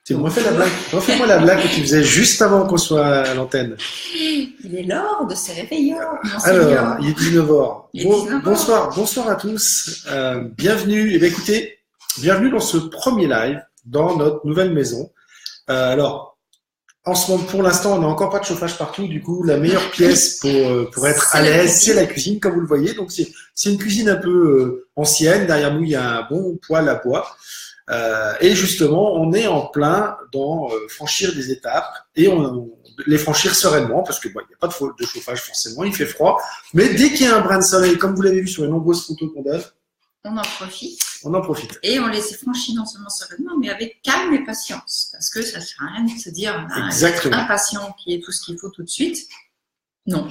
Tu me refais la blague. Refais-moi la blague que tu faisais juste avant qu'on soit à l'antenne. Il est l'heure de se réveiller. Alors, il est 19h. Il est 19h. Bonsoir à tous. Bienvenue. Eh bien, écoutez, bienvenue dans ce premier live dans notre nouvelle maison. Alors, en ce moment, pour l'instant, on n'a encore pas de chauffage partout. Du coup, la meilleure pièce pour être à l'aise, c'est la cuisine, comme vous le voyez. Donc, c'est une cuisine un peu ancienne. Derrière nous, il y a un bon poêle à bois. Et justement, on est en plein dans franchir des étapes et les franchir sereinement parce que bon, il n'y a pas de chauffage forcément, il fait froid. Mais dès qu'il y a un brin de soleil, comme vous l'avez vu sur les nombreuses photos qu'on donne, on en profite. On en profite. Et on les franchit non seulement sereinement, mais avec calme et patience. Parce que ça ne sert à rien de se dire impatient qui est tout ce qu'il faut tout de suite. Non.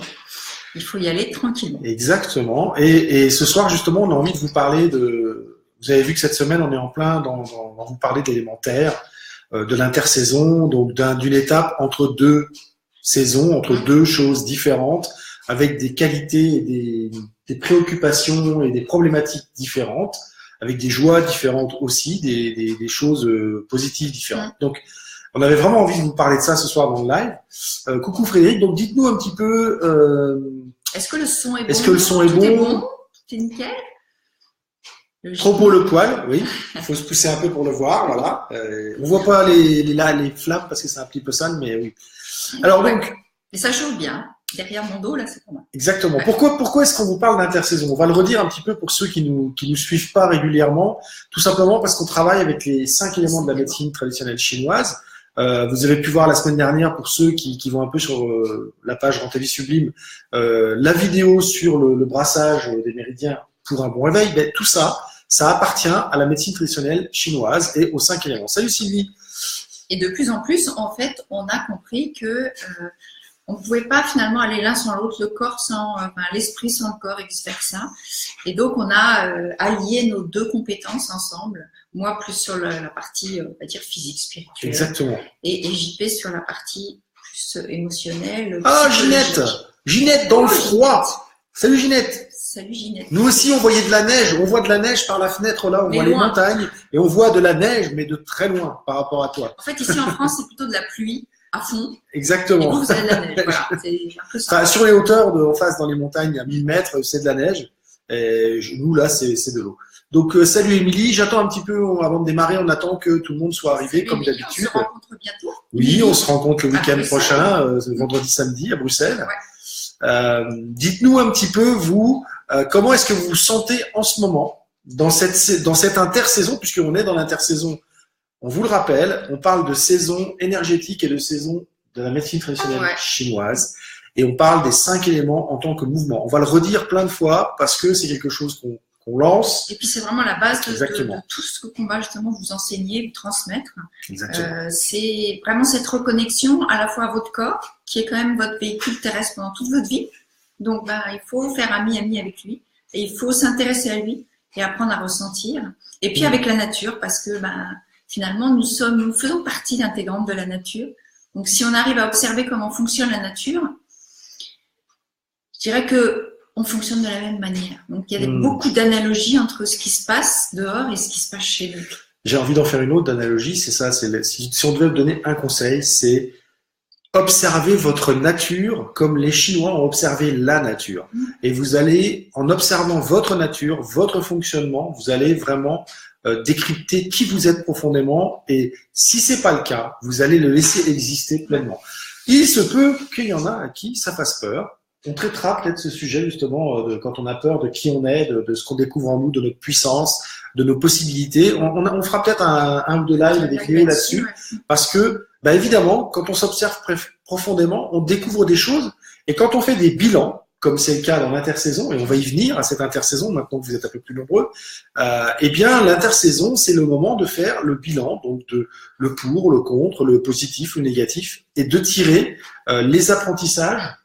Il faut y aller tranquillement. Exactement. Et ce soir, justement, on a envie de vous parler de... Vous avez vu que cette semaine, on est en plein dans vous parler d'élémentaire, de l'intersaison, donc d'une étape entre deux saisons, entre deux choses différentes, avec des qualités et des préoccupations et des problématiques différentes, avec des joies différentes aussi, des choses positives différentes. Donc, on avait vraiment envie de vous parler de ça ce soir dans le live. Coucou Frédéric, donc dites-nous un petit peu... Est-ce que le son est bon? Est-ce que le son est bon? Tout est nickel? Trop beau le poil, oui. Il faut se pousser un peu pour le voir, voilà. On voit pas les flammes parce que c'est un petit peu sale, mais oui. Alors donc. Mais ça chauffe bien. Derrière mon dos, là, c'est pas mal. Exactement. Ouais. Pourquoi est-ce qu'on vous parle d'intersaison? On va le redire un petit peu pour ceux qui nous suivent pas régulièrement. Tout simplement parce qu'on travaille avec les 5 éléments de la médecine traditionnelle chinoise. Vous avez pu voir la semaine dernière, pour ceux qui vont un peu sur la page Rentez-Vie Sublime, la vidéo sur le brassage des méridiens pour un bon réveil. Ben, tout ça appartient à la médecine traditionnelle chinoise et aux 5 éléments. Salut Sylvie. Et de plus en plus, en fait, on a compris que on ne pouvait pas finalement aller l'un sans l'autre, le corps sans, l'esprit sans le corps et vice-versa. Et donc, on a allié nos deux compétences ensemble. Moi, plus sur la partie, on va dire, physique, spirituelle. Exactement. Et JP sur la partie plus émotionnelle. Ah, Ginette dans le froid. Salut Ginette. Salut Ginette. Nous aussi, on voyait de la neige. On voit de la neige par la fenêtre là. On voit les montagnes et on voit de la neige, mais de très loin par rapport à toi. En fait, ici en France, c'est plutôt de la pluie à fond. Exactement. Et vous avez de la neige. Voilà, c'est un peu ça. Sur les hauteurs en face, dans les montagnes, à 1000 mètres, c'est de la neige. Et nous, là, c'est de l'eau. Donc, salut Émilie. J'attends un petit peu avant de démarrer. On attend que tout le monde soit arrivé, salut, comme d'habitude. On se rencontre bientôt. Oui, on se rencontre le week-end prochain, vendredi, samedi, à Bruxelles. Ouais. Dites-nous un petit peu, vous, comment est-ce que vous vous sentez en ce moment dans cette intersaison, puisqu'on est dans l'intersaison. On vous le rappelle, on parle de saison énergétique et de saison de la médecine traditionnelle chinoise, et on parle des 5 éléments en tant que mouvement. On va le redire plein de fois parce que c'est quelque chose qu'on lance. Et puis c'est vraiment la base de tout ce qu'on va justement vous enseigner, vous transmettre. C'est vraiment cette reconnexion à la fois à votre corps, qui est quand même votre véhicule terrestre pendant toute votre vie. Donc il faut faire ami avec lui, et il faut s'intéresser à lui et apprendre à ressentir. Et puis avec la nature, parce que finalement nous faisons partie intégrante de la nature. Donc si on arrive à observer comment fonctionne la nature, je dirais que on fonctionne de la même manière. Donc il y a beaucoup d'analogies entre ce qui se passe dehors et ce qui se passe chez nous. J'ai envie d'en faire une autre analogie, c'est ça. Si on devait donner un conseil, c'est observez votre nature comme les Chinois ont observé la nature. Et vous allez, en observant votre nature, votre fonctionnement, vous allez vraiment décrypter qui vous êtes profondément. Et si c'est pas le cas, vous allez le laisser exister pleinement. Il se peut qu'il y en a à qui ça fasse peur. On traitera peut-être ce sujet justement quand on a peur de qui on est, de ce qu'on découvre en nous, de notre puissance, de nos possibilités. On fera peut-être un ou deux lives et des vidéos là-dessus, parce que évidemment, quand on s'observe profondément, on découvre des choses, et quand on fait des bilans, comme c'est le cas dans l'intersaison, et on va y venir à cette intersaison maintenant que vous êtes un peu plus nombreux, eh bien l'intersaison, c'est le moment de faire le bilan, donc de le pour, le contre, le positif, le négatif, et de tirer les apprentissages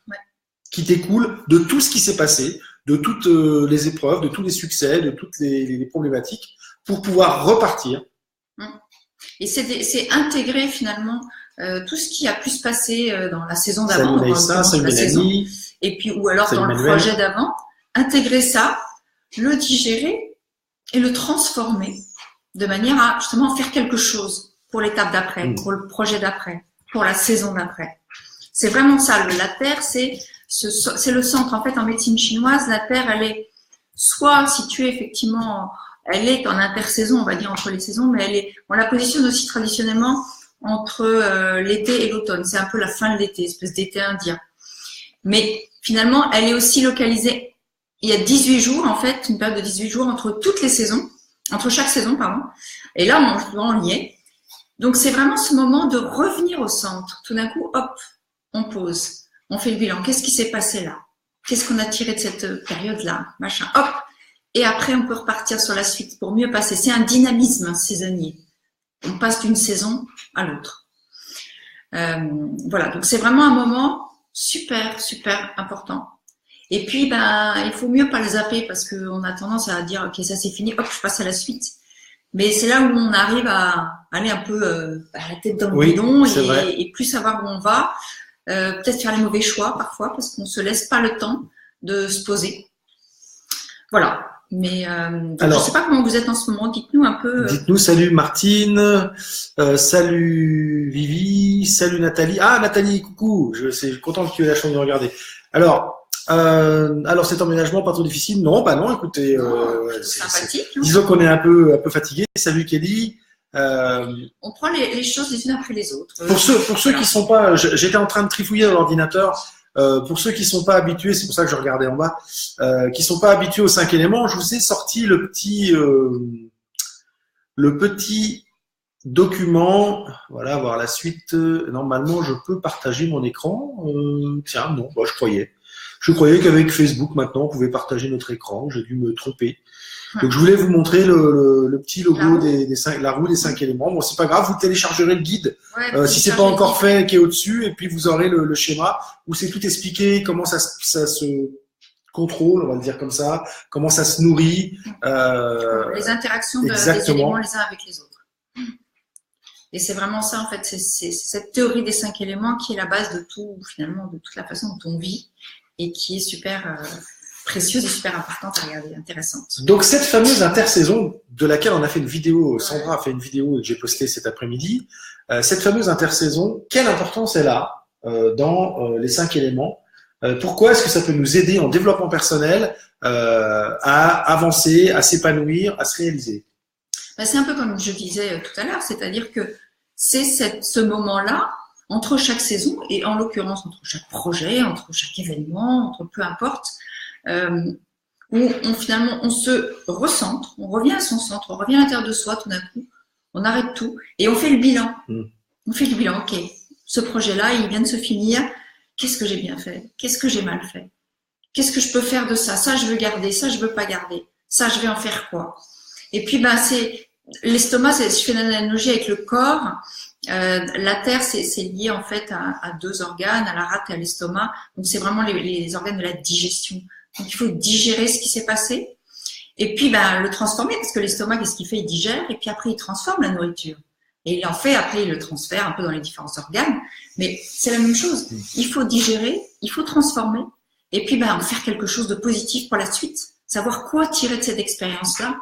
qui découlent de tout ce qui s'est passé, de toutes les épreuves, de tous les succès, de toutes les problématiques, pour pouvoir repartir. Et c'est intégrer finalement tout ce qui a pu se passer dans la saison d'avant, et puis ou alors dans le projet d'avant, intégrer ça, le digérer et le transformer de manière à justement faire quelque chose pour l'étape d'après, pour le projet d'après, pour la saison d'après. C'est vraiment ça. La Terre, c'est le centre. En fait, en médecine chinoise, la Terre, elle est soit située effectivement, elle est en intersaison, on va dire entre les saisons, mais on la positionne aussi traditionnellement entre l'été et l'automne. C'est un peu la fin de l'été, espèce d'été indien. Mais finalement, elle est aussi localisée. Il y a 18 jours, en fait, une période de 18 jours entre toutes les saisons, entre chaque saison, pardon. Et là, on y est. Donc, c'est vraiment ce moment de revenir au centre. Tout d'un coup, hop, on pose, on fait le bilan. Qu'est-ce qui s'est passé là? Qu'est-ce qu'on a tiré de cette période-là? Machin, hop. Et après, on peut repartir sur la suite pour mieux passer. C'est un dynamisme saisonnier. On passe d'une saison à l'autre. Voilà, donc c'est vraiment un moment super, super important. Et puis, il faut mieux pas le zapper parce qu'on a tendance à dire, ok, ça c'est fini, hop, je passe à la suite. Mais c'est là où on arrive à aller un peu la tête dans le guidon et plus savoir où on va. Peut-être faire les mauvais choix parfois parce qu'on se laisse pas le temps de se poser. Voilà. Mais alors, je sais pas comment vous êtes en ce moment. Dites-nous un peu. Dites-nous salut Martine, salut Vivi, salut Nathalie. Ah Nathalie, coucou. Je suis content que tu aies la chance de regarder. Alors cet emménagement pas trop difficile? Non, non. Écoutez, c'est sympathique. Disons qu'on est un peu fatigué. Salut Kelly. On prend les choses les unes après les autres. Pour ceux qui sont pas, j'étais en train de trifouiller dans l'ordinateur. Pour ceux qui sont pas habitués, c'est pour ça que je regardais en bas, qui sont pas habitués aux 5 éléments, je vous ai sorti le petit document. Voilà, voir la suite. Normalement, je peux partager mon écran. Tiens, non, je croyais. Je croyais qu'avec Facebook, maintenant, on pouvait partager notre écran. J'ai dû me tromper. Donc, je voulais vous montrer le petit logo la roue des 5 éléments. Bon, c'est pas grave, vous téléchargerez le guide si c'est pas encore fait, qui est au-dessus, et puis vous aurez le schéma où c'est tout expliqué, comment ça se contrôle, on va le dire comme ça, comment ça se nourrit. Les interactions des éléments les uns avec les autres. Et c'est vraiment ça, en fait, c'est cette théorie des 5 éléments qui est la base de tout, finalement, de toute la façon dont on vit et qui est super précieuse et super importante à regarder, intéressante. Donc cette fameuse intersaison de laquelle on a fait une vidéo, Sandra a fait une vidéo que j'ai postée cet après-midi, cette fameuse intersaison, quelle importance elle a dans les 5 éléments? Pourquoi est-ce que ça peut nous aider en développement personnel à avancer, à s'épanouir, à se réaliser? C'est un peu comme je disais tout à l'heure, c'est-à-dire que c'est ce moment-là, entre chaque saison, et en l'occurrence entre chaque projet, entre chaque événement, entre peu importe, où finalement on se recentre, on revient à son centre, on revient à l'intérieur de soi tout d'un coup, on arrête tout et on fait le bilan. On fait le bilan, ok, ce projet-là, il vient de se finir, qu'est-ce que j'ai bien fait? Qu'est-ce que j'ai mal fait? Qu'est-ce que je peux faire de ça? Ça, je veux garder, ça, je veux pas garder. Ça, je vais en faire quoi? Et puis, c'est l'estomac, je fais une analogie avec le corps. La terre, c'est lié en fait à 2 organes, à la rate et à l'estomac. Donc, c'est vraiment les organes de la digestion. Donc, il faut digérer ce qui s'est passé et puis le transformer parce que l'estomac, qu'est-ce qu'il fait? Il digère et puis après, il transforme la nourriture. Et il en fait, après, il le transfère un peu dans les différents organes. Mais c'est la même chose. Il faut digérer, il faut transformer et puis faire quelque chose de positif pour la suite. Savoir quoi tirer de cette expérience-là.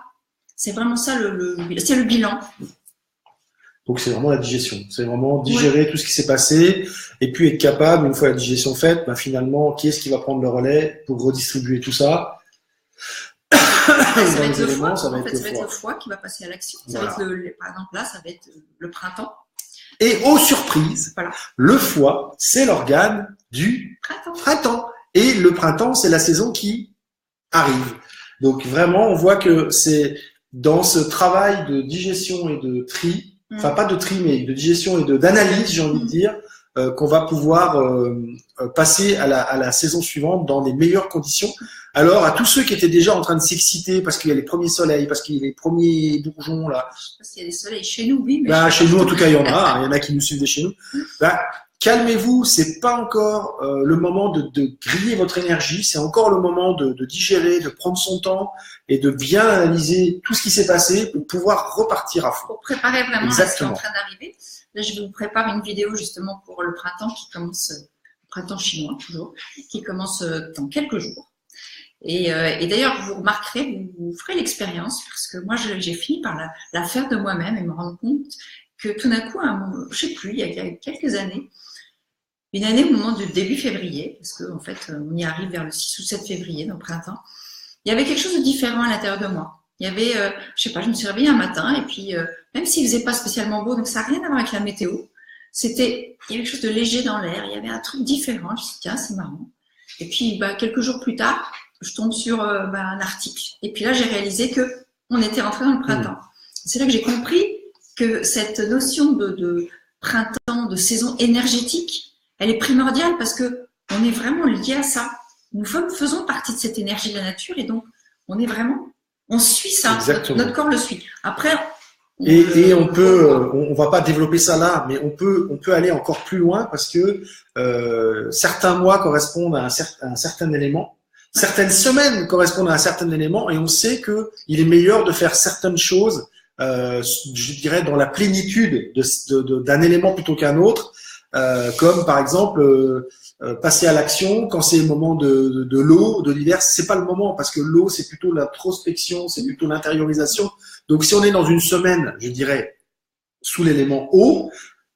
C'est vraiment ça, c'est le bilan. Donc, c'est vraiment la digestion. C'est vraiment digérer tout ce qui s'est passé et puis être capable, une fois la digestion faite, finalement, qui est-ce qui va prendre le relais pour redistribuer tout ça? Ça va être le foie. Ça va être le foie qui va passer à l'action. Ça va être par exemple, là, ça va être le printemps. Et aux surprises, le foie, c'est l'organe du printemps. Et le printemps, c'est la saison qui arrive. Donc, vraiment, on voit que c'est dans ce travail de digestion et de tri, enfin pas de tri, mais de digestion et d'analyse, j'ai envie de dire, qu'on va pouvoir passer à la saison suivante dans les meilleures conditions. Alors, à tous ceux qui étaient déjà en train de s'exciter parce qu'il y a les premiers soleils, parce qu'il y a les premiers bourgeons là. Je sais pas s'il y a des soleils chez nous, oui. Mais chez nous, en tout cas, il y en a. Il y en a qui nous suivent de chez nous. Calmez-vous, c'est pas encore le moment de griller votre énergie, c'est encore le moment de digérer, de prendre son temps et de bien analyser tout ce qui s'est passé pour pouvoir repartir à fond. Pour préparer vraiment ce qui est en train d'arriver. Là, je vous prépare une vidéo justement pour le printemps qui commence, le printemps chinois toujours, qui commence dans quelques jours. Et d'ailleurs, vous remarquerez, vous ferez l'expérience parce que moi, j'ai fini par la faire de moi-même et me rendre compte que tout d'un coup, je ne sais plus, il y a quelques années, une année au moment du début février, parce qu'en fait, on y arrive vers le 6 ou 7 février, donc printemps, il y avait quelque chose de différent à l'intérieur de moi. Il y avait, je sais pas, je me suis réveillée un matin et puis, même s'il faisait pas spécialement beau, donc ça n'a rien à voir avec la météo, il y avait quelque chose de léger dans l'air, il y avait un truc différent. Je me suis dit, tiens, c'est marrant. Et puis, quelques jours plus tard, je tombe sur un article. Et puis là, j'ai réalisé que on était rentré dans le printemps. C'est là que j'ai compris que cette notion de printemps, de saison énergétique, elle est primordiale parce que on est vraiment lié à ça. Nous faisons partie de cette énergie de la nature et donc on suit ça. Notre corps le suit. Après, on va pas développer ça là, mais on peut aller encore plus loin parce que certains mois correspondent à un certain élément, certaines semaines correspondent à un certain élément, et on sait que il est meilleur de faire certaines choses, je dirais dans la plénitude d'un élément plutôt qu'un autre, comme par exemple passer à l'action quand c'est le moment de l'eau, de l'hiver, c'est pas le moment parce que l'eau c'est plutôt l'introspection, c'est plutôt l'intériorisation. Donc si on est dans une semaine, je dirais, sous l'élément eau,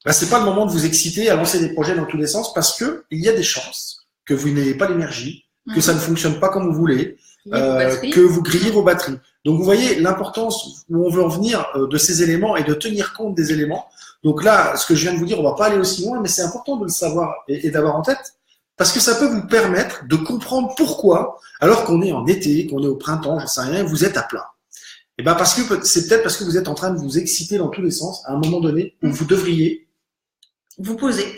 c'est pas le moment de vous exciter à lancer des projets dans tous les sens parce que il y a des chances que vous n'ayez pas l'énergie, que ça ne fonctionne pas comme vous voulez, que vous grillez vos batteries. Donc vous voyez l'importance où on veut en venir de ces éléments et de tenir compte des éléments. Donc là, ce que je viens de vous dire, on va pas aller aussi loin, mais c'est important de le savoir et d'avoir en tête parce que ça peut vous permettre de comprendre pourquoi, alors qu'on est en été, qu'on est au printemps, je sais rien, vous êtes à plat. Et parce que c'est peut-être parce que vous êtes en train de vous exciter dans tous les sens à un moment donné où vous devriez vous poser,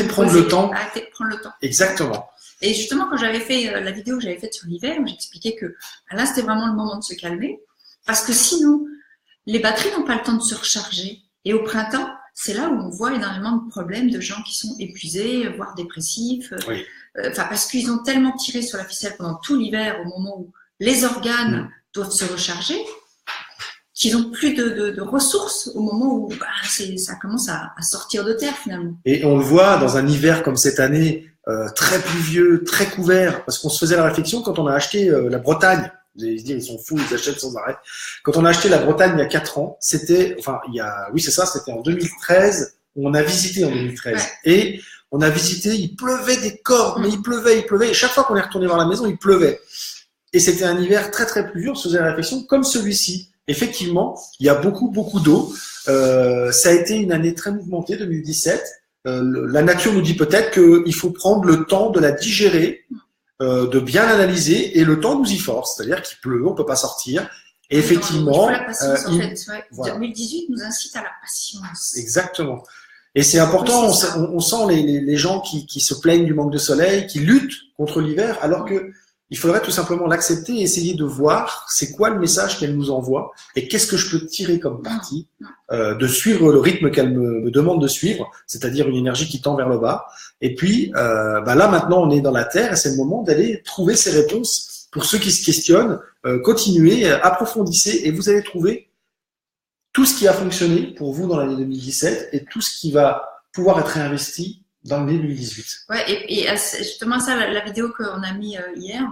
prendre le temps. Prendre le temps. Exactement. Et justement, quand j'avais fait la vidéo que j'avais faite sur l'hiver, j'expliquais que là, c'était vraiment le moment de se calmer parce que sinon, les batteries n'ont pas le temps de se recharger. Et au printemps, c'est là où on voit énormément de problèmes de gens qui sont épuisés, voire dépressifs. Oui. Parce qu'ils ont tellement tiré sur la ficelle pendant tout l'hiver, au moment où les organes doivent se recharger, qu'ils n'ont plus de ressources au moment où ça commence à sortir de terre finalement. Et on le voit dans un hiver comme cette année, très pluvieux, très couvert, parce qu'on se faisait la réflexion quand on a acheté la Bretagne. Vous allez se dire, ils sont fous, ils achètent sans arrêt. Quand on a acheté la Bretagne il y a 4 ans, c'était en 2013, on a visité en 2013. Ouais. Et on a visité, il pleuvait des cordes, mais il pleuvait. Et chaque fois qu'on est retourné voir la maison, il pleuvait. Et c'était un hiver très, très pluvieux, on se faisait la réflexion, comme celui-ci. Effectivement, il y a beaucoup, beaucoup d'eau. Ça a été une année très mouvementée, 2017. La nature nous dit peut-être qu'il faut prendre le temps de la digérer, de bien l'analyser, et le temps nous y force. C'est-à-dire qu'il pleut, on peut pas sortir. Et effectivement, il faut la patience, en fait. Ouais. Voilà. 2018 nous incite à la patience. Exactement. Et c'est important, on sent les gens qui se plaignent du manque de soleil, qui luttent contre l'hiver, alors que il faudrait tout simplement l'accepter et essayer de voir c'est quoi le message qu'elle nous envoie et qu'est-ce que je peux tirer comme parti, de suivre le rythme qu'elle me demande de suivre, c'est-à-dire une énergie qui tend vers le bas. Et puis là maintenant on est dans la terre et c'est le moment d'aller trouver ces réponses. Pour ceux qui se questionnent, continuez, approfondissez et vous allez trouver tout ce qui a fonctionné pour vous dans l'année 2017 et tout ce qui va pouvoir être réinvesti dans l'année 2018. Ouais, et justement ça, la vidéo qu'on a mis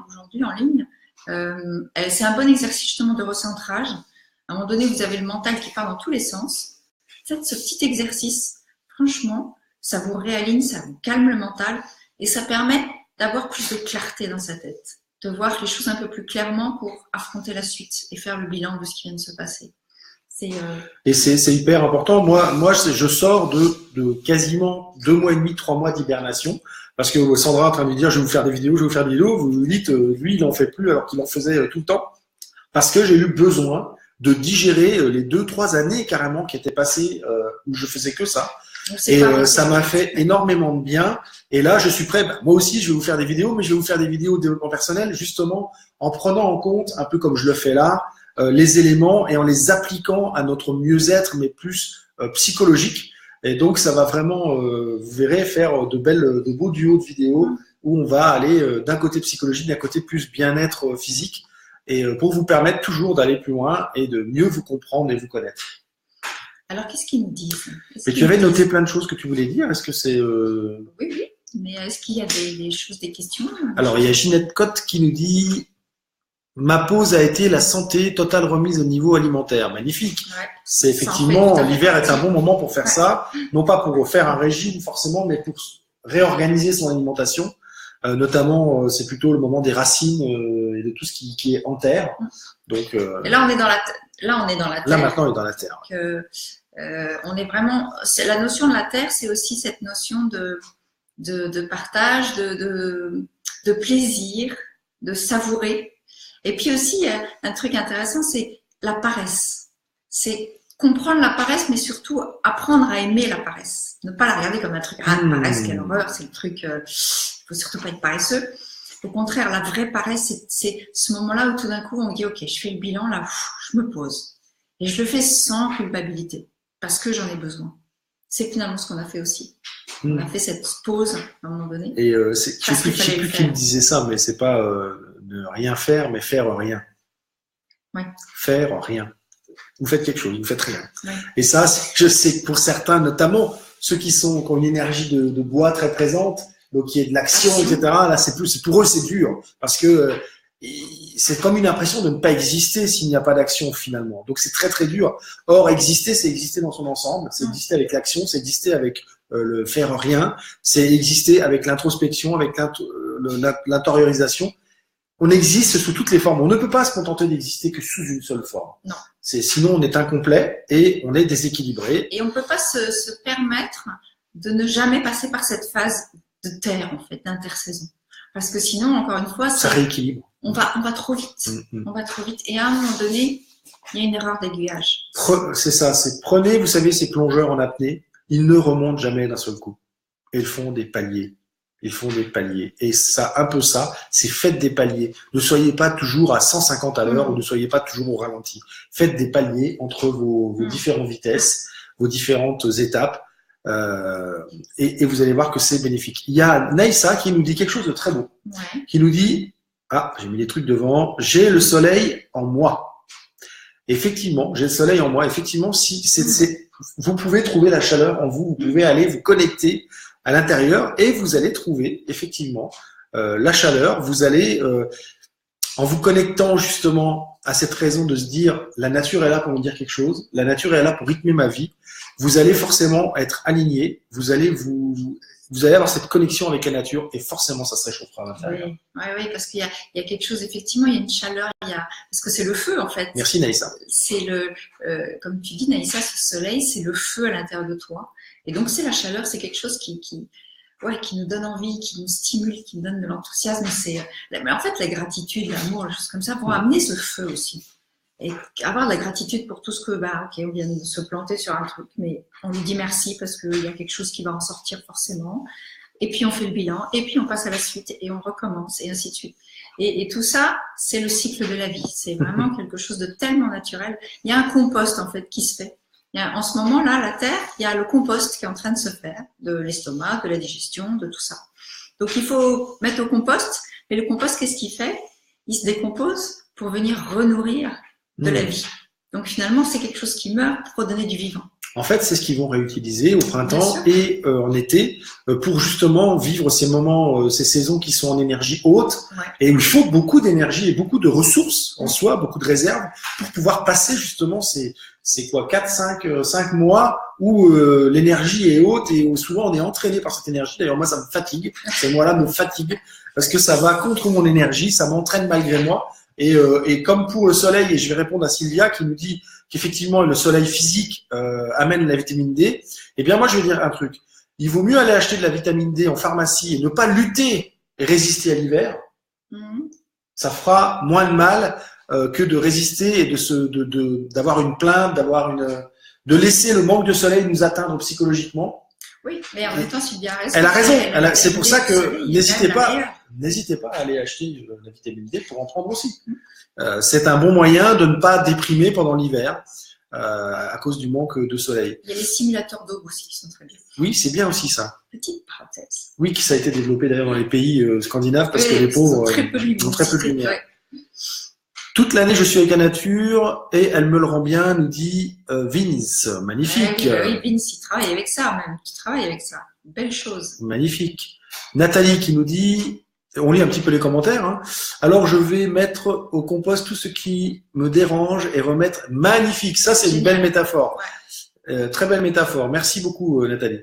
aujourd'hui en ligne, c'est un bon exercice justement de recentrage. À un moment donné, vous avez le mental qui part dans tous les sens. Faites ce petit exercice. Franchement, ça vous réaligne, ça vous calme le mental et ça permet d'avoir plus de clarté dans sa tête, de voir les choses un peu plus clairement pour affronter la suite et faire le bilan de ce qui vient de se passer. Et c'est hyper important. Moi, je sors de quasiment 2 mois et demi, 3 mois d'hibernation, parce que Sandra est en train de me dire, je vais vous faire des vidéos. Vous vous dites, lui, il en fait plus alors qu'il en faisait tout le temps, parce que j'ai eu besoin de digérer les 2-3 années carrément qui étaient passées où je faisais que ça. Et ça m'a fait énormément de bien. Et là, je suis prêt. Moi aussi, je vais vous faire des vidéos, mais je vais vous faire des vidéos de développement personnel, justement en prenant en compte, un peu comme je le fais là, les éléments et en les appliquant à notre mieux-être, mais plus psychologique. Et donc, ça va vraiment, vous verrez, faire de beaux duos de vidéos où on va aller d'un côté psychologique, d'un côté plus bien-être physique, et pour vous permettre toujours d'aller plus loin et de mieux vous comprendre et vous connaître. Alors, qu'est-ce qu'ils nous disent? Mais tu avais noté plein de choses que tu voulais dire. Est-ce que c'est… Oui. Mais est-ce qu'il y a des choses, des questions? Alors, il y a Ginette Cotte qui nous dit… ma pause a été la santé totale remise au niveau alimentaire. Magnifique. Ouais. C'est effectivement, l'hiver est un bon moment pour faire ça. Non pas pour faire un régime forcément, mais pour réorganiser son alimentation. Notamment, c'est plutôt le moment des racines et de tout ce qui est en terre. Donc, et là, on est dans la terre. Là, maintenant, on est dans la terre. On est vraiment. La notion de la terre, c'est aussi cette notion de partage, de plaisir, de savourer. Et puis aussi, un truc intéressant, c'est la paresse. C'est comprendre la paresse, mais surtout apprendre à aimer la paresse. Ne pas la regarder comme un truc, la paresse, quelle horreur, c'est le truc, faut surtout pas être paresseux. Au contraire, la vraie paresse, c'est ce moment-là où tout d'un coup, on dit, ok, je fais le bilan, là, je me pose. Et je le fais sans culpabilité, parce que j'en ai besoin. C'est finalement ce qu'on a fait aussi. On a fait cette pause à un moment donné. Et je sais plus qui me disait ça, mais c'est pas ne rien faire, mais faire rien. Ouais. Faire rien. Vous faites quelque chose, vous faites rien. Ouais. Et ça, je sais que pour certains, notamment ceux qui ont une énergie de bois très présente, donc qui est de l'action, etc. Là, pour eux, c'est dur parce que c'est comme une impression de ne pas exister s'il n'y a pas d'action finalement. Donc c'est très très dur. Or, exister, c'est exister dans son ensemble. C'est exister avec l'action, c'est exister avec le faire rien, c'est exister avec l'introspection, avec l'intériorisation. On existe sous toutes les formes. On ne peut pas se contenter d'exister que sous une seule forme. Non. Sinon, on est incomplet et on est déséquilibré. Et on ne peut pas se permettre de ne jamais passer par cette phase de terre, en fait, d'intersaison. Parce que sinon, encore une fois, ça rééquilibre. On va trop vite. On va trop vite. Et à un moment donné, il y a une erreur d'aiguillage. C'est ça. Prenez, vous savez, ces plongeurs en apnée, ils ne remontent jamais d'un seul coup. Ils font des paliers. Et ça, un peu ça, c'est faites des paliers. Ne soyez pas toujours à 150 à l'heure ou ne soyez pas toujours au ralenti. Faites des paliers entre vos différentes vitesses, vos différentes étapes. Et vous allez voir que c'est bénéfique. Il y a Naïssa qui nous dit quelque chose de très beau. Ouais. Qui nous dit, j'ai mis les trucs devant, j'ai le soleil en moi. Effectivement, j'ai le soleil en moi. Effectivement, vous pouvez trouver la chaleur en vous, vous pouvez aller vous connecter à l'intérieur et vous allez trouver effectivement la chaleur. Vous allez, en vous connectant justement à cette raison de se dire la nature est là pour me dire quelque chose, la nature est là pour rythmer ma vie, vous allez forcément être aligné, vous allez avoir cette connexion avec la nature et forcément ça se réchauffera à l'intérieur. Oui, parce qu'il y a quelque chose, effectivement, il y a une chaleur, parce que c'est le feu en fait. Merci Naïssa. C'est comme tu dis Naïssa, ce soleil, c'est le feu à l'intérieur de toi. Et donc c'est la chaleur, c'est quelque chose qui nous donne envie, qui nous stimule, qui nous donne de l'enthousiasme. Mais en fait, la gratitude, l'amour, les choses comme ça vont amener ce feu aussi. Et avoir de la gratitude pour tout ce que, on vient de se planter sur un truc, mais on lui dit merci parce qu'il y a quelque chose qui va en sortir forcément. Et puis on fait le bilan, et puis on passe à la suite, et on recommence, et ainsi de suite. Et tout ça, c'est le cycle de la vie. C'est vraiment quelque chose de tellement naturel. Il y a un compost, en fait, qui se fait. En ce moment-là, la terre, il y a le compost qui est en train de se faire, de l'estomac, de la digestion, de tout ça. Donc il faut mettre au compost, mais le compost, qu'est-ce qu'il fait? Il se décompose pour venir renourrir de la vie. Donc finalement, c'est quelque chose qui meurt pour redonner du vivant. En fait, c'est ce qu'ils vont réutiliser au printemps et en été pour justement vivre ces moments, ces saisons qui sont en énergie haute et où il faut beaucoup d'énergie et beaucoup de ressources en soi, beaucoup de réserves pour pouvoir passer justement ces 5 mois où l'énergie est haute et où souvent on est entraîné par cette énergie. D'ailleurs, moi, ça me fatigue. Ces mois-là me fatiguent parce que ça va contre mon énergie, ça m'entraîne malgré moi. Et comme pour le soleil, et je vais répondre à Sylvia qui nous dit qu'effectivement le soleil physique amène la vitamine D, eh bien moi je vais dire un truc. Il vaut mieux aller acheter de la vitamine D en pharmacie et ne pas lutter et résister à l'hiver. Ça fera moins de mal que de résister et d'avoir une plainte, de laisser le manque de soleil nous atteindre psychologiquement. Oui, mais en même temps, Sylvia a raison. Elle a raison. C'est pour ça que n'hésitez pas à aller acheter la vitamine D pour en prendre aussi. C'est un bon moyen de ne pas déprimer pendant l'hiver à cause du manque de soleil. Il y a les simulateurs d'eau aussi qui sont très bien. Oui, c'est bien aussi ça. Petite parenthèse. Oui, ça a été développé d'ailleurs dans les pays scandinaves parce que les pauvres ont très peu de lumière. Ouais. Toute l'année, je suis avec la nature et elle me le rend bien, nous dit Vince. Magnifique. Oui, Vince, il travaille avec ça même. Tu travailles avec ça. Belle chose. Magnifique. Nathalie qui nous dit on lit un petit peu les commentaires. Hein. Alors, je vais mettre au compost tout ce qui me dérange et remettre magnifique. Ça, c'est une belle métaphore. Très belle métaphore. Merci beaucoup, Nathalie.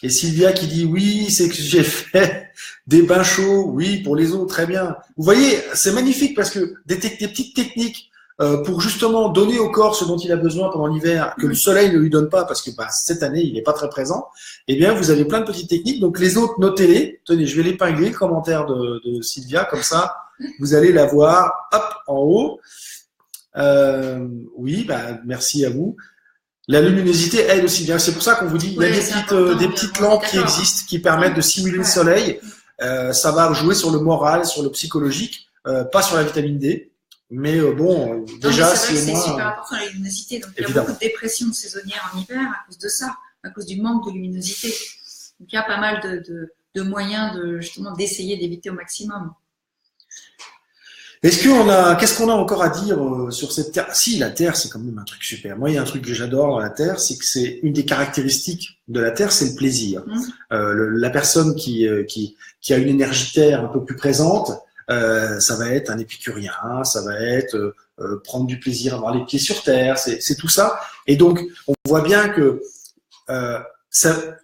Et Sylvia qui dit oui, c'est que j'ai fait des bains chauds. Oui, pour les eaux, très bien. Vous voyez, c'est magnifique parce que des petites techniques pour justement donner au corps ce dont il a besoin pendant l'hiver, que le soleil ne lui donne pas parce que cette année, il n'est pas très présent. Eh bien, vous avez plein de petites techniques. Donc, les autres, notez-les. Tenez, je vais l'épingler, le commentaire de Sylvia. Comme ça, vous allez la voir, hop, en haut. Oui, merci à vous. La luminosité aide aussi bien. C'est pour ça qu'on vous dit, il y a des petites lampes qui existent, qui permettent de simuler le soleil. Ça va jouer sur le moral, sur le psychologique, pas sur la vitamine D. Mais déjà, c'est super important la luminosité. Donc, il y a beaucoup de dépression saisonnière en hiver à cause de ça, à cause du manque de luminosité. Donc, il y a pas mal de moyens justement d'essayer d'éviter au maximum. Qu'est-ce qu'on a encore à dire sur cette Terre? Si, la Terre, c'est quand même un truc super. Moi, il y a un truc que j'adore dans la Terre, c'est que c'est une des caractéristiques de la Terre, c'est le plaisir. La personne qui a une énergie Terre un peu plus présente, ça va être un épicurien, ça va être prendre du plaisir, avoir les pieds sur terre, c'est tout ça. Et donc, on voit bien que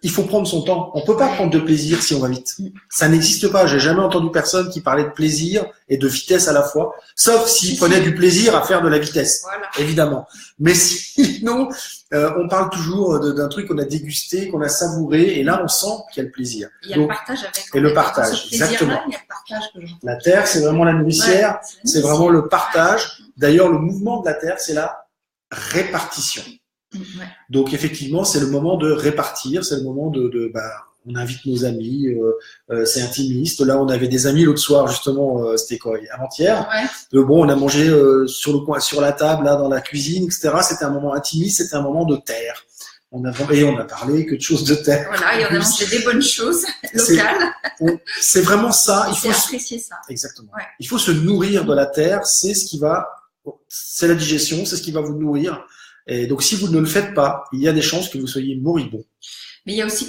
il faut prendre son temps. On peut pas prendre de plaisir si on va vite. Ça n'existe pas. J'ai jamais entendu personne qui parlait de plaisir et de vitesse à la fois, sauf s'il prenait du plaisir à faire de la vitesse, évidemment. Mais sinon, on parle toujours d'un truc qu'on a dégusté, qu'on a savouré, et là, on sent qu'il y a le plaisir. Il y a le partage avec. Et le partage, exactement. Il y a le partage la Terre, c'est vraiment la nourricière, c'est vraiment le partage. D'ailleurs, le mouvement de la Terre, c'est la répartition. Donc effectivement, c'est le moment de répartir, c'est le moment on invite nos amis, c'est intimiste. Là, on avait des amis l'autre soir justement, c'était quoi, avant-hier. On a mangé sur le coin, sur la table, là, dans la cuisine, etc. C'était un moment intimiste, c'était un moment de terre. On a parlé que de choses de terre. Voilà, et on a mangé des bonnes choses locales. C'est vraiment ça. Il faut apprécier ça. Exactement. Il faut se nourrir de la terre. C'est la digestion, c'est ce qui va vous nourrir. Et donc, si vous ne le faites pas, il y a des chances que vous soyez moribond. Mais il y a aussi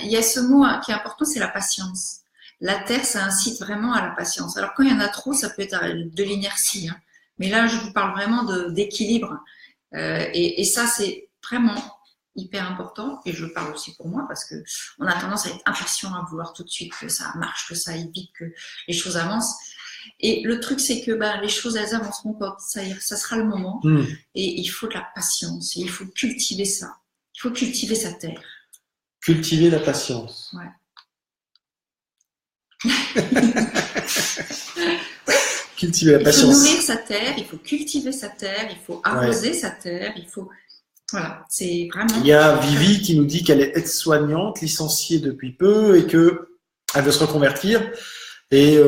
il y a ce mot qui est important, c'est la patience. La terre, ça incite vraiment à la patience. Alors, quand il y en a trop, ça peut être de l'inertie. Hein. Mais là, je vous parle vraiment d'équilibre. Et ça, c'est vraiment hyper important. Et je le parle aussi pour moi parce que on a tendance à être impatient, à vouloir tout de suite que ça marche, que ça aille vite, que les choses avancent. Et le truc, c'est que les choses, elles avanceront quand ça sera le moment. Et il faut de la patience. Et il faut cultiver ça. Il faut cultiver sa terre. Cultiver la patience. Cultiver la patience. Il faut nourrir sa terre, il faut cultiver sa terre, il faut arroser sa terre, il faut... Voilà, c'est vraiment... Il y a Vivi qui nous dit qu'elle est aide-soignante, licenciée depuis peu et qu'elle veut se reconvertir. Et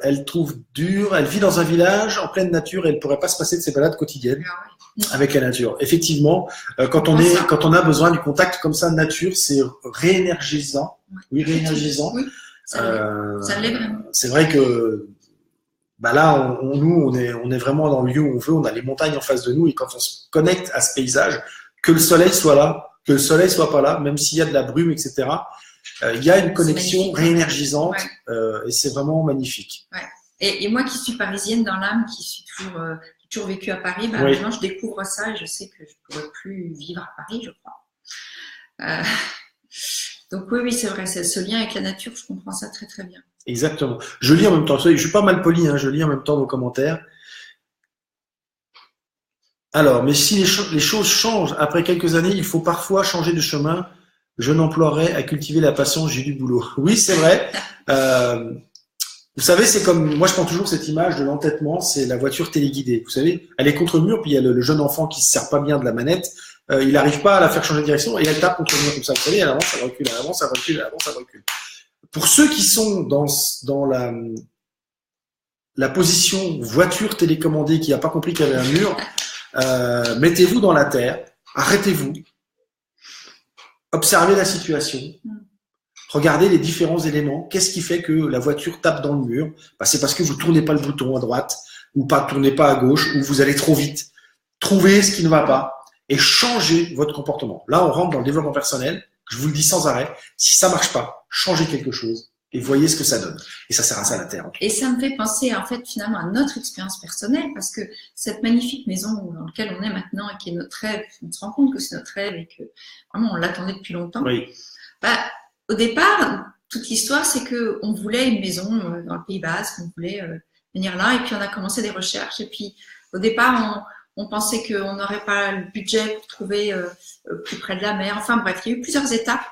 elle trouve dur, elle vit dans un village en pleine nature et elle ne pourrait pas se passer de ses balades quotidiennes avec la nature. Effectivement, quand on a besoin du contact comme ça de nature, c'est réénergisant. Oui, réénergisant. Oui, ça l'est vraiment. C'est vrai que là, on est vraiment dans le lieu où on veut, on a les montagnes en face de nous et quand on se connecte à ce paysage, que le soleil soit là, que le soleil soit pas là, même s'il y a de la brume, etc., il y a une connexion réénergisante et c'est vraiment magnifique. Et moi qui suis parisienne dans l'âme, qui suis toujours vécue à Paris, maintenant je découvre ça et je sais que je ne pourrais plus vivre à Paris, je crois. Donc oui, c'est vrai, c'est ce lien avec la nature, je comprends ça très très bien. Exactement. Je lis en même temps, je suis pas mal poli, je lis en même temps vos commentaires. Alors, mais si les choses changent après quelques années, il faut parfois changer de chemin. Je n'emploierai à cultiver la patience, j'ai du boulot. Oui, c'est vrai. Vous savez, c'est comme, moi je prends toujours cette image de l'entêtement, c'est la voiture téléguidée. Vous savez, elle est contre le mur, puis il y a le jeune enfant qui se sert pas bien de la manette. Il n'arrive pas à la faire changer de direction et elle tape contre le mur comme ça. Vous savez, elle avance, elle recule, elle avance, elle recule, elle avance, elle recule. Pour ceux qui sont dans la position voiture télécommandée qui n'a pas compris qu'il y avait un mur, mettez-vous dans la terre, arrêtez-vous. Observez la situation, regardez les différents éléments. Qu'est-ce qui fait que la voiture tape dans le mur? C'est parce que vous ne tournez pas le bouton à droite ou pas tournez pas à gauche ou vous allez trop vite. Trouvez ce qui ne va pas et changez votre comportement. Là, on rentre dans le développement personnel. Je vous le dis sans arrêt. Si ça marche pas, changez quelque chose et voyez ce que ça donne. Et ça sert à ça la terre. Et ça me fait penser en fait finalement à notre expérience personnelle, parce que cette magnifique maison dans laquelle on est maintenant et qui est notre rêve, on se rend compte que c'est notre rêve et que vraiment on l'attendait depuis longtemps. Oui. Au départ, toute l'histoire, c'est que on voulait une maison dans le Pays Basque, on voulait venir là, et puis on a commencé des recherches. Et puis au départ, on pensait qu'on n'aurait pas le budget pour trouver plus près de la mer. Enfin bref, il y a eu plusieurs étapes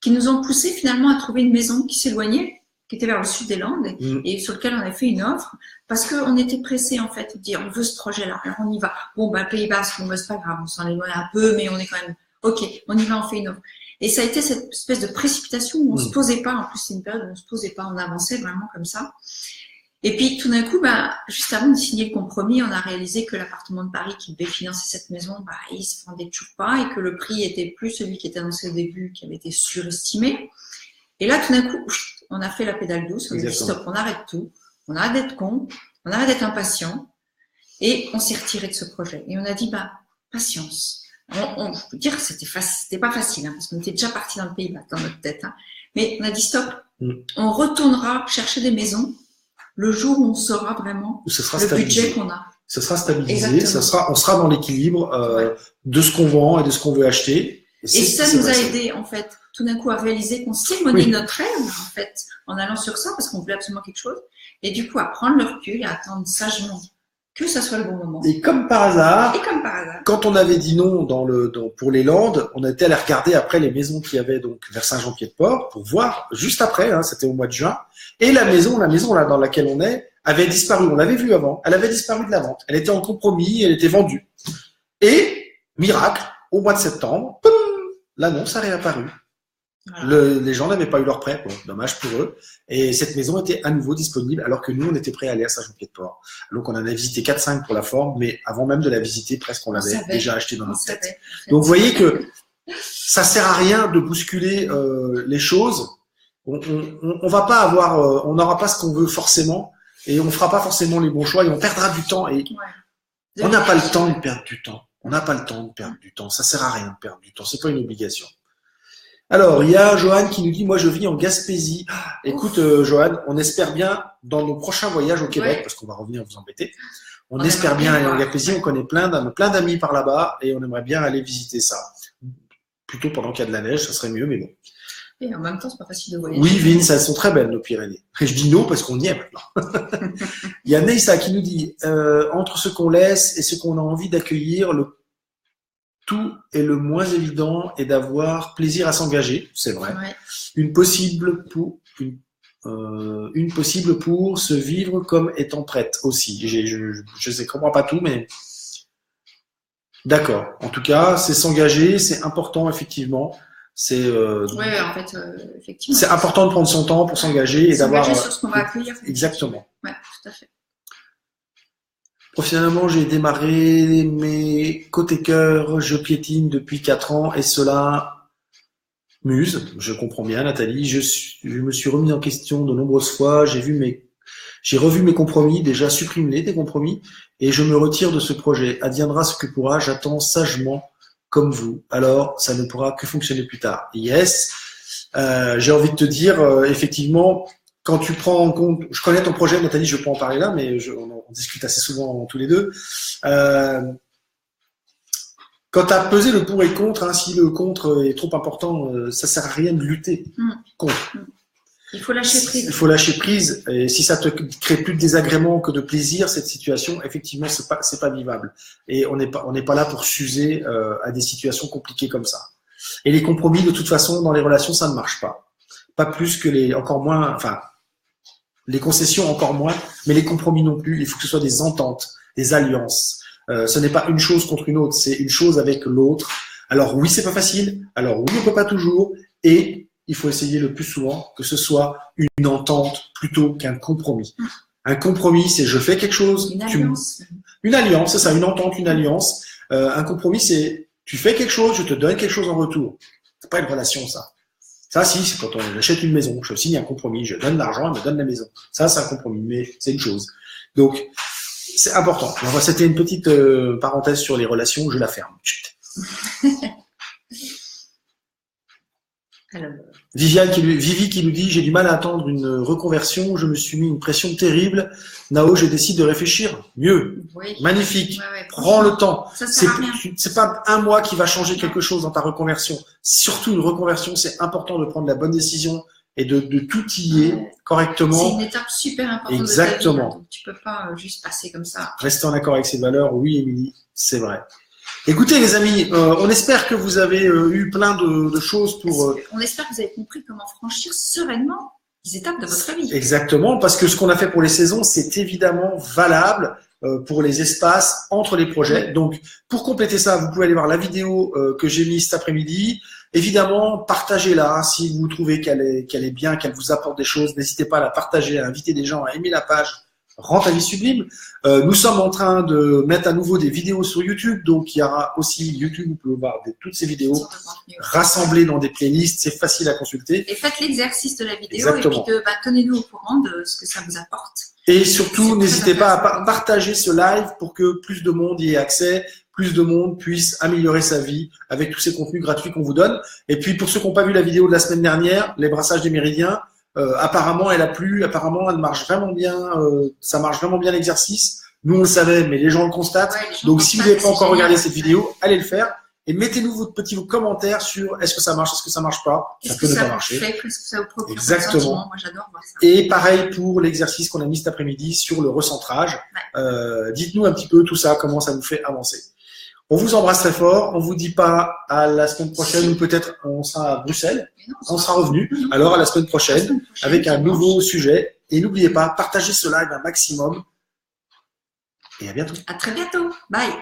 qui nous ont poussé finalement à trouver une maison qui s'éloignait, qui était vers le sud des Landes, et sur lequel on a fait une offre, parce qu'on était pressés en fait de dire on veut ce projet-là, alors on y va. Bon, le Pays Basque, c'est pas grave, on s'en éloigne un peu, mais on est quand même ok, on y va, on fait une offre. Et ça a été cette espèce de précipitation où on se posait pas, en plus c'est une période où on se posait pas, on avançait vraiment comme ça. Et puis tout d'un coup, juste avant de signer le compromis, on a réalisé que l'appartement de Paris qui devait financer cette maison, il se vendait toujours pas, et que le prix était plus celui qui était annoncé au début, qui avait été surestimé. Et là, tout d'un coup, on a fait la pédale douce, on a dit stop, on arrête tout, on arrête d'être con, on arrête d'être impatient, et on s'est retiré de ce projet. Et on a dit, patience. Je peux dire que c'était pas facile, parce qu'on était déjà parti dans le Pays Basque, dans notre tête. Mais on a dit stop, on retournera chercher des maisons le jour où on saura vraiment le budget qu'on a. Ce sera stabilisé, on sera dans l'équilibre de ce qu'on vend et de ce qu'on veut acheter. Et ça nous a aidé, en fait, tout d'un coup à réaliser qu'on s'éloignait de notre rêve, en fait, en allant sur ça, parce qu'on voulait absolument quelque chose. Et du coup, à prendre le recul et à attendre sagement que ça soit le bon moment. Et comme par hasard, quand on avait dit non pour les Landes, on était allé regarder après les maisons qu'il y avait donc vers Saint-Jean-Pied-de-Port pour voir juste après, c'était au mois de juin, et la maison là dans laquelle on est avait disparu. On l'avait vue avant, elle avait disparu de la vente. Elle était en compromis, elle était vendue. Et miracle, au mois de septembre, l'annonce a réapparu. Voilà. Les gens n'avaient pas eu leur prêt, bon, dommage pour eux. Et cette maison était à nouveau disponible, alors que nous, on était prêts à aller à Saint-Jean-Pied-de-Port. Donc, on en a visité 4-5 pour la forme, mais avant même de la visiter, presque on l'avait déjà acheté dans notre tête. Donc, vous voyez que ça sert à rien de bousculer les choses. On va pas avoir, on n'aura pas ce qu'on veut forcément, et on fera pas forcément les bons choix, et on perdra du temps. Et on n'a pas le temps de perdre du temps. On n'a pas le temps de perdre du temps. Ça sert à rien de perdre du temps. C'est pas une obligation. Alors, il y a Johan qui nous dit, moi je vis en Gaspésie. Écoute, Johan, on espère bien dans nos prochains voyages au Québec, parce qu'on va revenir vous embêter, on espère bien aller en Gaspésie, on connaît plein d'amis par là-bas et on aimerait bien aller visiter ça. Plutôt pendant qu'il y a de la neige, ça serait mieux, mais bon. Et en même temps, c'est pas facile de voyager. Oui, Vince, elles sont très belles, nos Pyrénées. Et je dis non parce qu'on y est maintenant. Il y a Neissa qui nous dit, entre ce qu'on laisse et ce qu'on a envie d'accueillir, le tout est le moins évident et d'avoir plaisir à s'engager, c'est vrai. Ouais. Une possible pour se vivre comme étant prête aussi. Je sais, comprends pas tout, mais d'accord. En tout cas, c'est s'engager, c'est important effectivement. C'est en fait, effectivement. C'est important de prendre son temps pour s'engager et d'avoir. S'engager sur ce qu'on va accueillir. Exactement. Ouais, tout à fait. Professionnellement, j'ai démarré mes côté cœur, je piétine depuis 4 ans et cela m'use. Je comprends bien, Nathalie. Je me suis remis en question de nombreuses fois. J'ai revu mes compromis, déjà supprimé des compromis et je me retire de ce projet. Adviendra ce que pourra, j'attends sagement comme vous. Alors, ça ne pourra que fonctionner plus tard. Yes. J'ai envie de te dire, effectivement, quand tu prends en compte, je connais ton projet, Nathalie, je peux en parler là, mais on discute assez souvent tous les deux. Quand tu as pesé le pour et le contre, si le contre est trop important, ça sert à rien de lutter contre. Il faut lâcher prise. Il faut lâcher prise. Et si ça te crée plus de désagréments que de plaisir, cette situation, effectivement, c'est pas vivable. Et on n'est pas là pour s'user à des situations compliquées comme ça. Et les compromis, de toute façon, dans les relations, ça ne marche pas. Pas plus que les concessions encore moins, mais les compromis non plus. Il faut que ce soit des ententes, des alliances. Ce n'est pas une chose contre une autre, c'est une chose avec l'autre. Alors oui, c'est pas facile. Alors oui, on peut pas toujours. Et il faut essayer le plus souvent que ce soit une entente plutôt qu'un compromis. Un compromis, c'est je fais quelque chose. Une alliance. Une alliance, c'est ça, une entente, une alliance. Un compromis, c'est tu fais quelque chose, je te donne quelque chose en retour. C'est pas une relation, ça. Ça, si, c'est quand on achète une maison. Je signe un compromis, je donne l'argent, elle me donne la maison. Ça, c'est un compromis, mais c'est une chose. Donc, c'est important. C'était une petite parenthèse sur les relations, je la ferme. Alors, Vivi qui nous dit, j'ai du mal à attendre une reconversion, je me suis mis une pression terrible. Nao, je décide de réfléchir. Mieux. oui. Magnifique. Ouais, Prends le temps. Ça sert à rien. C'est pas un mois qui va changer quelque chose dans ta reconversion. Surtout une reconversion, c'est important de prendre la bonne décision et de tout lier correctement. C'est une étape super importante. Exactement. De ta vie, donc tu peux pas juste passer comme ça. Rester en accord avec ses valeurs. Oui, Émilie, c'est vrai. Écoutez les amis, on espère que vous avez eu plein de choses pour… On espère que vous avez compris comment franchir sereinement les étapes de votre vie. Exactement, parce que ce qu'on a fait pour les saisons, c'est évidemment valable pour les espaces entre les projets. Donc, pour compléter ça, vous pouvez aller voir la vidéo que j'ai mise cet après-midi. Évidemment, partagez-la si vous trouvez qu'elle est bien, qu'elle vous apporte des choses. N'hésitez pas à la partager, à inviter des gens, à aimer la page Rends ta vie sublime. Nous sommes en train de mettre à nouveau des vidéos sur YouTube, donc il y aura aussi YouTube, vous pouvez voir toutes ces vidéos rassemblées dans des playlists, c'est facile à consulter. Et faites l'exercice de la vidéo. Exactement. Et puis tenez-nous au courant de ce que ça vous apporte. Et surtout, n'hésitez pas à partager ce live pour que plus de monde y ait accès, plus de monde puisse améliorer sa vie avec tous ces contenus gratuits qu'on vous donne. Et puis pour ceux qui n'ont pas vu la vidéo de la semaine dernière, les brassages des méridiens, apparemment elle a plu, apparemment elle marche vraiment bien, ça marche vraiment bien l'exercice. Nous on le savait, mais les gens le constatent. Ouais, donc si vous n'avez pas encore regardé cette vidéo, allez le faire et mettez-nous votre petit commentaire sur est-ce que ça marche, est-ce que ça marche pas. Ça peut ne pas marcher. Est-ce que ça vous procure exactement. Moi j'adore voir ça. Et pareil pour l'exercice qu'on a mis cet après-midi sur le recentrage. Ouais. Dites-nous un petit peu tout ça, comment ça vous fait avancer. On vous embrasse très fort. On vous dit pas à la semaine prochaine ou peut-être on sera à Bruxelles. Non, on sera revenu. Alors à la semaine prochaine avec un nouveau sujet. Et n'oubliez pas, partagez ce live un maximum. Et à bientôt. À très bientôt. Bye.